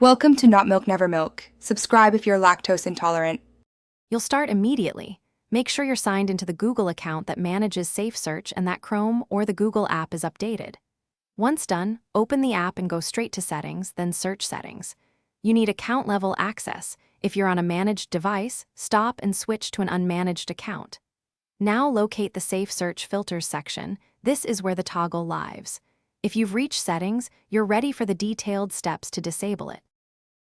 Welcome to Not Milk Never Milk. Subscribe if you're lactose intolerant. You'll start immediately. Make sure you're signed into the Google account that manages Safesearch and that Chrome or the Google app is updated. Once done, open the app and go straight to Settings, then Search Settings. You need account-level access. If you're on a managed device, stop and switch to an unmanaged account. Now locate the Safesearch Filters section. This is where the toggle lives. If you've reached Settings, you're ready for the detailed steps to disable it.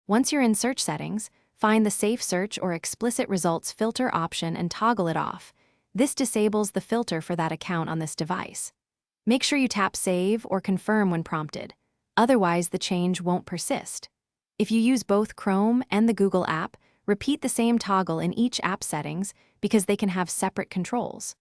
Once you're in Search Settings, find the Safe Search or Explicit Results filter option and toggle it off. This disables the filter for that account on this device. Make sure you tap Save or Confirm when prompted. Otherwise, the change won't persist. If you use both Chrome and the Google app, repeat the same toggle in each app settings because they can have separate controls.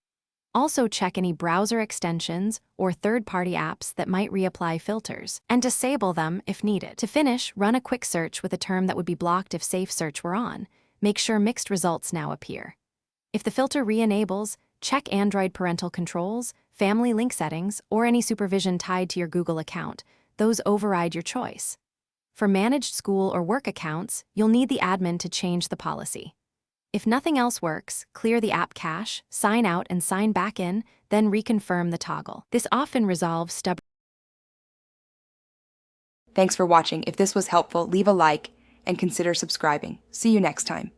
Also check any browser extensions or third-party apps that might reapply filters, and disable them if needed. To finish, run a quick search with a term that would be blocked if Safe Search were on. Make sure mixed results now appear. If the filter re-enables, check Android parental controls, family link settings, or any supervision tied to your Google account. Those override your choice. For managed school or work accounts, you'll need the admin to change the policy. If nothing else works, clear the app cache, sign out and sign back in, then reconfirm the toggle. This often resolves stubborn. Thanks for watching. If this was helpful, leave a like and consider subscribing. See you next time.